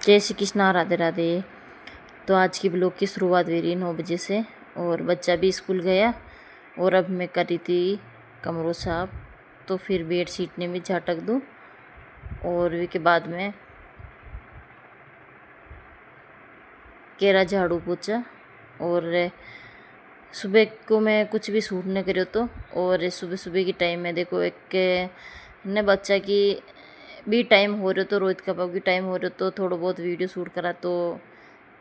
जय श्री कृष्णा, राधे राधे। तो आज की ब्लॉग की शुरुआत हुई रही 9 बजे से और बच्चा भी स्कूल गया और अब मैं कर रही थी कमरों साफ। तो फिर बेड शीट ने भी झटक दूँ और वी के बाद में केरा झाड़ू पोछा। और सुबह को मैं कुछ भी शूट नहीं करो तो, और सुबह सुबह की टाइम में देखो एक ने बच्चा की भी टाइम हो रहा तो रोहित का पापा की टाइम हो रहा तो थोड़ा बहुत वीडियो शूट करा तो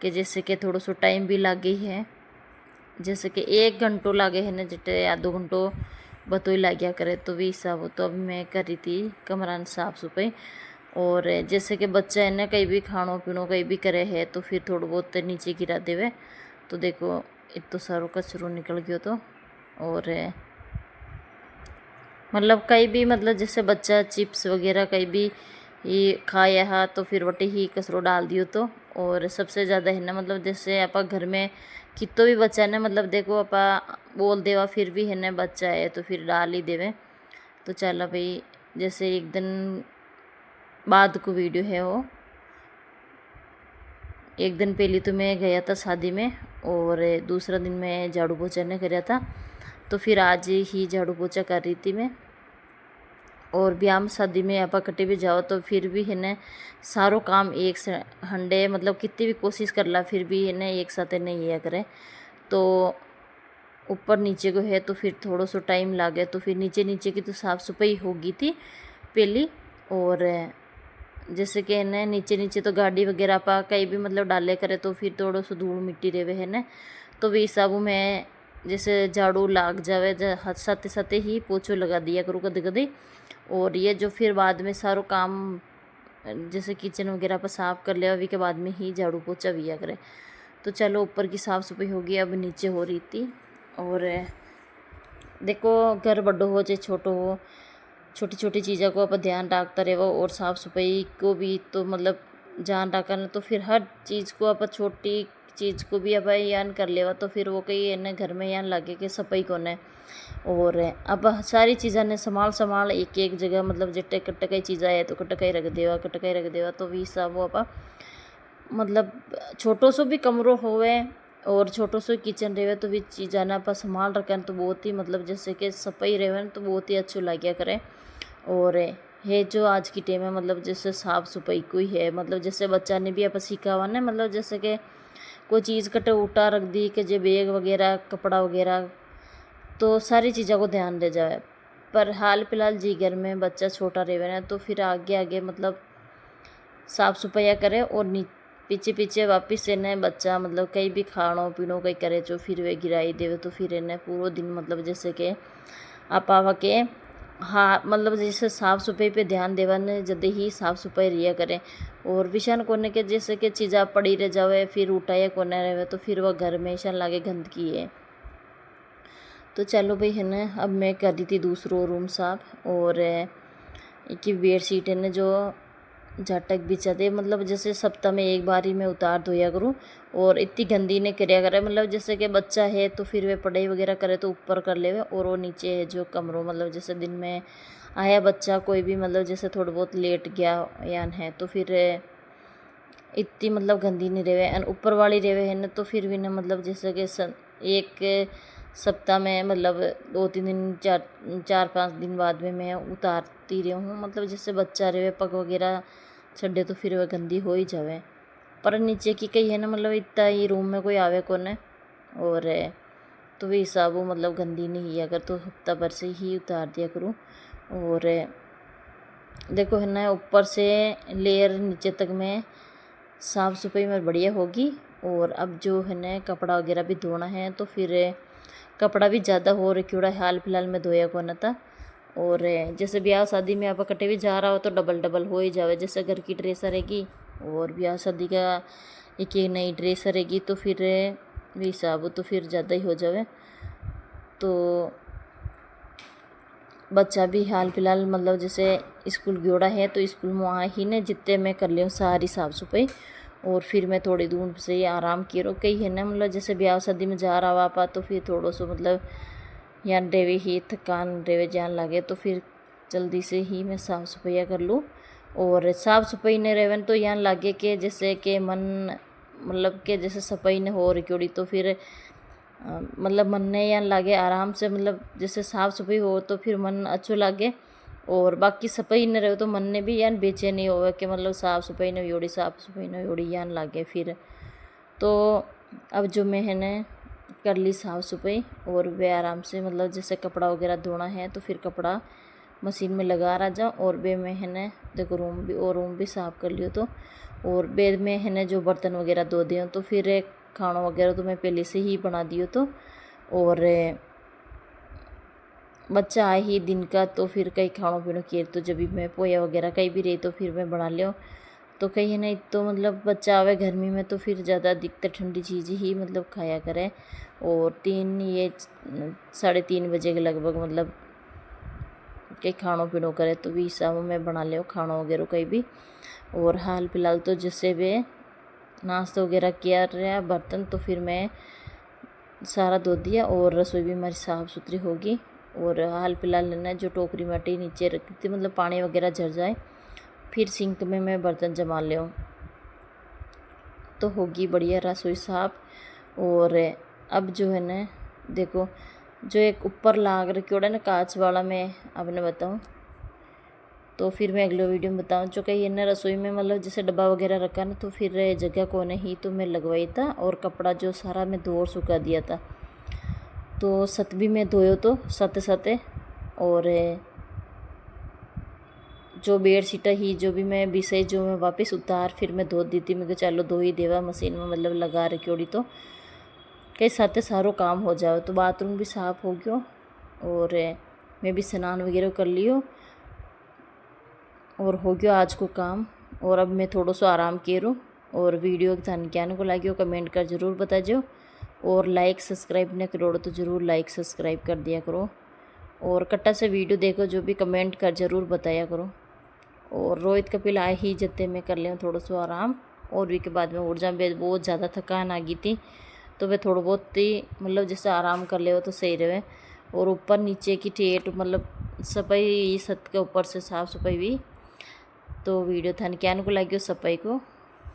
कि जैसे कि थोड़ा सा टाइम भी लागे है, जैसे कि 1 घंटो लागे है ना जटे आधो घंटो बतोई लाग गया करे तो भी हिसाब हो। तो अब मैं कर रही थी कमरान साफ सफाई। और जैसे कि बच्चा है ना कहीं भी खानो पीनो कहीं भी करे है तो फिर थोड़ा बहुत नीचे गिरा देवे। तो देखो इतो सारो कचरो निकल गयो तो, और मतलब कहीं भी मतलब जैसे बच्चा चिप्स वगैरह कहीं भी ये खाया है तो फिर वटे ही कचरो डाल दियो तो। और सबसे ज़्यादा है ना मतलब जैसे आप घर में कितो भी बच्चा है ना मतलब देखो आप बोल देवा फिर भी है ना बच्चा है तो फिर डाल ही देवे। तो चलो भाई, जैसे एक दिन बाद को वीडियो है वो, एक दिन पहले तो मैं गया था शादी में और दूसरा दिन मैं झाड़ू पोछा ने कराया था। तो फिर आज ही झाड़ू पोछा कर रही थी मैं। और ब्याह में शादी में आप कटे भी जाओ तो फिर भी है ना सारो काम एक से हंडे मतलब कितनी भी कोशिश कर ला फिर भी है ना एक साथ नहीं किया करे। तो ऊपर नीचे को है तो फिर थोड़ा सा टाइम लागे तो फिर नीचे नीचे की तो साफ़ सफाई होगी थी पहली। और जैसे कि है ना नीचे नीचे तो गाड़ी वगैरह पा कहीं भी मतलब डाले करे तो फिर थोड़ा सा धूल मिट्टी रेवे है ना। तो वे सब मैं जैसे झाड़ू लाग जावे साथे साथे ही पोछो लगा दिया करूँ कभी कभी। और ये जो फिर बाद में सारो काम जैसे किचन वगैरह पर साफ़ कर लिया अभी के बाद में ही झाड़ू पोछा भी करे। तो चलो ऊपर की साफ़ सफाई होगी, अब नीचे हो रही थी। और देखो घर बड़ो हो चाहे छोटो हो, छोटी छोटी चीज़ों को आप ध्यान रखता रहो और साफ़ सफाई को भी तो मतलब ध्यान रखना तो फिर हर चीज़ को आप छोटी चीज़ को भी अब यान कर लेवा तो फिर वो कहीं है ना घर में यान लगे कि सफाई कौन है। और अब सारी चीज़ा ने संभाल संभाल एक एक जगह मतलब जट्टे कटकाई चीज़ा है तो कटकाई रख देवा तो भी सब वो आप मतलब छोटो सो भी कमरो होवे और छोटो सो किचन रहे तो भी चीज़ा ना आप संभाल रखें तो बहुत ही मतलब जैसे कि सफाई रहे तो बहुत ही अच्छो लाग्या करे। और है जो आज की टाइम है मतलब जैसे साफ़ सफाई कोई है मतलब जैसे बच्चा ने भी आप सिखावा ना मतलब जैसे कि कोई चीज़ कटे उल्टा रख दी कि जे बैग वगैरह कपड़ा वगैरह तो सारी चीज़ों को ध्यान दे जाए। पर हाल फिलहाल जी घर में बच्चा छोटा रहे ना तो फिर आगे आगे मतलब साफ़ सफाई करे और पीछे पीछे वापिस से न बच्चा मतलब कहीं भी खानो पीनो कहीं करे जो फिर वे गिराई देवे तो फिर इन्हें पूरा दिन मतलब जैसे कि आप आवा के हाँ मतलब जैसे साफ़ सफाई पे ध्यान देवा ने जल्दी ही साफ़ सफाई रिया करें। और विषान कोने के जैसे कि चीज़ा पड़ी रह जावे फिर उठाए कोने रहे तो फिर वह घर में ऐसा लागे गंदगी है। तो चलो भाई है ना अब मैं कर दी थी दूसरो रूम साफ। और एक बेड शीट है ना जो झटक बिछा दे मतलब जैसे सप्ताह में एक बार ही मैं उतार धोया करूँ और इतनी गंदी नहीं कराया करे मतलब जैसे कि बच्चा है तो फिर वे पढ़ाई वगैरह करे तो ऊपर कर ले और वो नीचे है जो कमरों मतलब जैसे दिन में आया बच्चा कोई भी मतलब जैसे थोड़ा बहुत लेट गया या है तो फिर इतनी मतलब गंदी नहीं रहे और ऊपर वाली रहे है ना तो फिर भी ना मतलब जैसे कि एक सप्ताह में मतलब 2-3 दिन 4-5 दिन बाद में मैं उतारती रही हूँ मतलब जैसे बच्चा रहे पग वगैरह छड्डे तो फिर वह गंदी हो ही जावे। पर नीचे की कही है ना मतलब इतना ही रूम में कोई आवे कौन है। और तो वे हिसाब वो मतलब गंदी नहीं है अगर तो हफ्ता भर से ही उतार दिया करूँ। और देखो है ना ऊपर से लेयर नीचे तक में साफ़ सफाई में बढ़िया होगी। और अब जो है ना कपड़ा वगैरह भी धोना है तो फिर कपड़ा भी ज़्यादा हो रखा हाल फिलहाल में धोया को न था। और जैसे ब्याह शादी में आप कटे भी जा रहा हो तो डबल डबल हो ही जावे जैसे घर की ड्रेस रहेगी और ब्याह शादी का एक नई ड्रेस रहेगी तो फिर भी हिसाब तो फिर ज़्यादा ही हो जावे। तो बच्चा भी हाल फिलहाल मतलब जैसे स्कूल गयोड़ा है तो स्कूल में वहाँ ही ने जितने मैं कर लिया सारी साफ़ सफाई। और फिर मैं थोड़ी दूर से ही आराम किए रो कहीं है ना मतलब जैसे ब्याह शादी में जा रहा वापा तो फिर थोड़ा सा मतलब यहाँ रेवे ही थकान रेवे जान लगे तो फिर जल्दी से ही मैं साफ़ सफाइयाँ कर लूँ। और साफ़ सफाई ने रेवन तो यहाँ लागे कि जैसे कि मन मतलब कि जैसे सफाई ने हो रखी तो फिर मतलब मन ने यहाँ लागे आराम से, मतलब जैसे साफ़ सफाई हो तो फिर मन अच्छो लागे। और बाकी सफाई न रहे तो मन ने भी यान बेचैनी होवे कि मतलब साफ़ सफाई न योड़ी साफ़ सफाई न योड़ी यान लागे फिर। तो अब जो मैंने कर ली साफ़ सफाई और वे आराम से मतलब जैसे कपड़ा वगैरह धोना है तो फिर कपड़ा मशीन में लगा रहा जाऊँ। और बे मैंने देखो रूम भी साफ़ कर लियो तो, और बे में है जो बर्तन वगैरह धो दियो तो फिर खाना वगैरह तो मैं पहले से ही बना दियो तो। और बच्चा आए ही दिन का तो फिर कहीं खानो पीनो किए तो जब भी मैं पोया वगैरह कहीं भी रही तो फिर मैं बना लियो। तो कहीं नहीं तो मतलब बच्चा आवे गर्मी में तो फिर ज़्यादा दिक्कत ठंडी चीज़ ही मतलब खाया करें। और 3 बजे के लगभग मतलब कहीं खानो पीनो करे तो भी हिसाब में बना लियो खाना वगैरह कहीं भी। और हाल फिलहाल तो जैसे वे नाश्ता वगैरह किया रहा बर्तन तो फिर मैं सारा धो दिया और रसोई भी हमारी साफ़ सुथरी होगी। और हाल फिलहाल ने जो टोकरी माटी नीचे रखी थी मतलब पानी वगैरह झड़ जाए फिर सिंक में मैं बर्तन जमा ले तो होगी बढ़िया रसोई साफ। और अब जो है ना देखो जो एक ऊपर लाग रखी है ना कांच वाला, मैं आपने बताऊँ तो फिर मैं अगले वीडियो में बताऊँ। जो कहीं ना रसोई में मतलब जैसे डब्बा वगैरह रखा ना तो फिर जगह को नहीं तो मैं लगवाई था और कपड़ा जो सारा मैं धो और सुखा दिया था तो सत भी मैं धोयो तो सते सते। और जो बेडशीट ही जो भी मैं विषय जो मैं वापस उतार फिर मैं धो दी थी। मैं चलो धो ही देवा मशीन में मतलब लगा रखी होड़ी तो कई साथे सारो काम हो जाओ। तो बाथरूम भी साफ़ हो गयो और मैं भी स्नान वगैरह कर लियो और हो गयो आज को काम। और अब मैं थोड़ा सा आराम करूँ। और वीडियो थाने क्या को लगे कमेंट कर ज़रूर बता जो। और लाइक सब्सक्राइब न करो तो ज़रूर लाइक सब्सक्राइब कर दिया करो। और कट्टा से वीडियो देखो जो भी कमेंट कर ज़रूर बताया करो। और रोहित कपिल आए ही जते मैं कर लिया थोड़ा सा आराम और भी के बाद में उठ जा बहुत ज़्यादा थकान आ गई थी तो वे थोड़ा बहुत ही मतलब जैसे आराम कर ले तो सही रहे। और ऊपर नीचे की ठेठ मतलब सफाई छत के ऊपर से साफ़ सफाई भी। तो वीडियो था क्या को लगी सफाई को